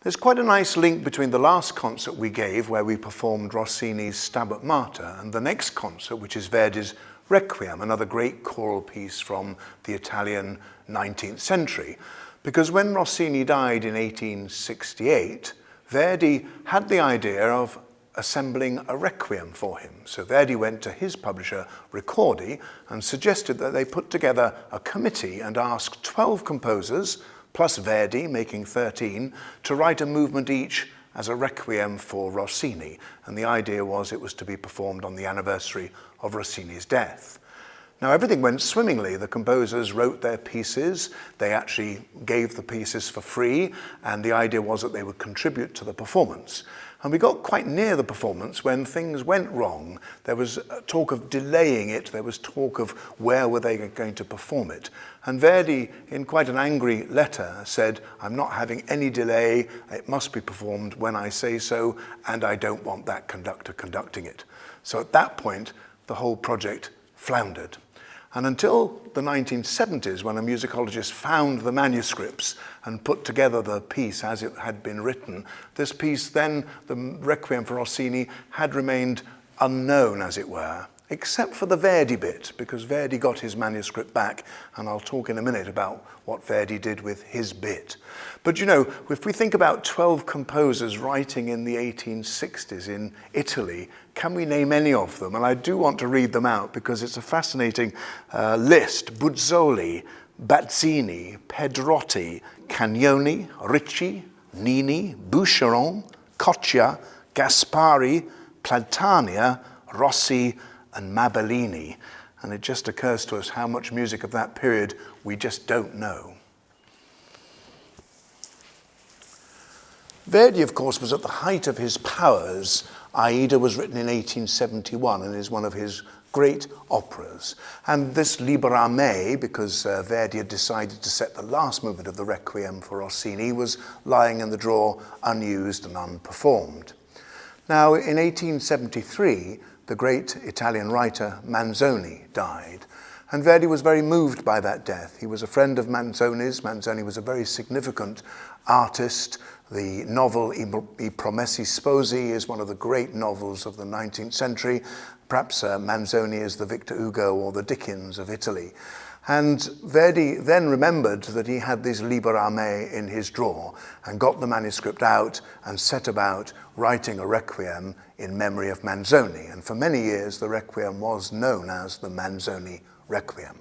There's quite a nice link between the last concert we gave, where we performed Rossini's Stabat Mater, and the next concert, which is Verdi's Requiem, another great choral piece from the Italian 19th century. Because when Rossini died in 1868, Verdi had the idea of assembling a requiem for him. So Verdi went to his publisher, Ricordi, and suggested that they put together a committee and ask 12 composers, plus Verdi, making 13, to write a movement each as a requiem for Rossini. And the idea was it was to be performed on the anniversary of Rossini's death. Now, everything went swimmingly. The composers wrote their pieces. They actually gave the pieces for free, and the idea was that they would contribute to the performance. And we got quite near the performance when things went wrong. There was talk of delaying it. There was talk of where were they going to perform it. And Verdi, in quite an angry letter, said, "I'm not having any delay. It must be performed when I say so, and I don't want that conductor conducting it." So at that point, the whole project floundered. And until the 1970s, when a musicologist found the manuscripts and put together the piece as it had been written, this piece then, the Requiem for Rossini, had remained unknown, as it were, except for the Verdi bit, because Verdi got his manuscript back, and I'll talk in a minute about what Verdi did with his bit. But you know, if we think about 12 composers writing in the 1860s in Italy, can we name any of them? And I do want to read them out because it's a fascinating list. Buzzoli, Bazzini, Pedrotti, Cagnoni, Ricci, Nini, Boucheron, Coccia, Gaspari, Platania, Rossi, and Mabellini. And it just occurs to us how much music of that period we just don't know. Verdi, of course, was at the height of his powers. Aida was written in 1871 and is one of his great operas. And this Libera Me, because Verdi had decided to set the last movement of the Requiem for Rossini, was lying in the drawer unused and unperformed. Now, in 1873, the great Italian writer Manzoni died. And Verdi was very moved by that death. He was a friend of Manzoni's. Manzoni was a very significant artist. The novel I Promessi Sposi is one of the great novels of the 19th century. Perhaps Manzoni is the Victor Hugo or the Dickens of Italy. And Verdi then remembered that he had this Libera Me in his drawer and got the manuscript out and set about writing a requiem in memory of Manzoni. And for many years, the requiem was known as the Manzoni Requiem.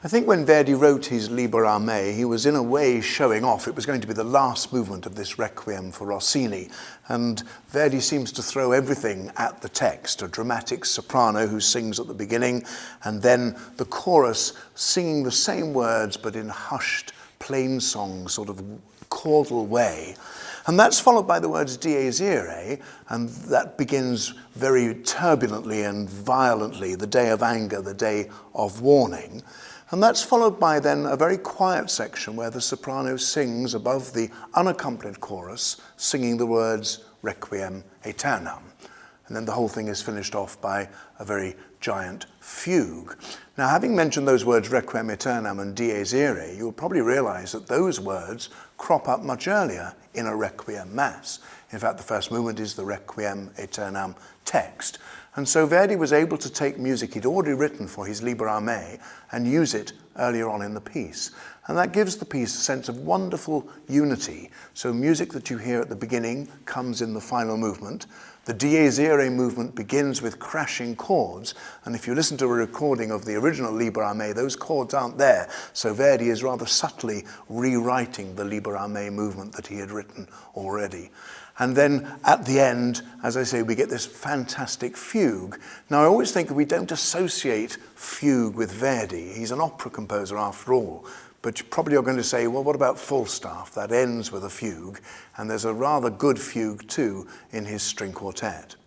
I think when Verdi wrote his Libera Me, he was in a way showing off. It was going to be the last movement of this Requiem for Rossini. And Verdi seems to throw everything at the text, a dramatic soprano who sings at the beginning, and then the chorus singing the same words but in hushed, plain song, sort of chordal way. And that's followed by the words Dies Irae, and that begins very turbulently and violently, the day of anger, the day of warning. And that's followed by then a very quiet section where the soprano sings above the unaccompanied chorus, singing the words Requiem Aeternam. And then the whole thing is finished off by a very giant fugue. Now, having mentioned those words Requiem Aeternam and Dies Irae, you'll probably realize that those words crop up much earlier in a Requiem Mass. In fact, the first movement is the Requiem Aeternam text. And so Verdi was able to take music he'd already written for his Libera Me and use it earlier on in the piece. And that gives the piece a sense of wonderful unity. So music that you hear at the beginning comes in the final movement. The Dies Irae movement begins with crashing chords. And if you listen to a recording of the original Libera Me, those chords aren't there. So Verdi is rather subtly rewriting the Libera Me movement that he had written already. And then at the end, as I say, we get this fantastic fugue. Now, I always think we don't associate fugue with Verdi. He's an opera composer after all. But you probably are going to say, well, what about Falstaff? That ends with a fugue. And there's a rather good fugue, too, in his string quartet.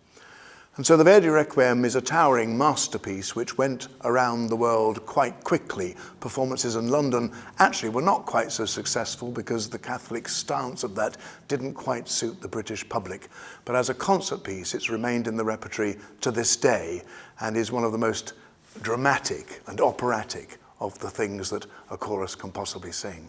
And so the Verdi Requiem is a towering masterpiece which went around the world quite quickly. Performances in London actually were not quite so successful because the Catholic stance of that didn't quite suit the British public. But as a concert piece, it's remained in the repertory to this day and is one of the most dramatic and operatic of the things that a chorus can possibly sing.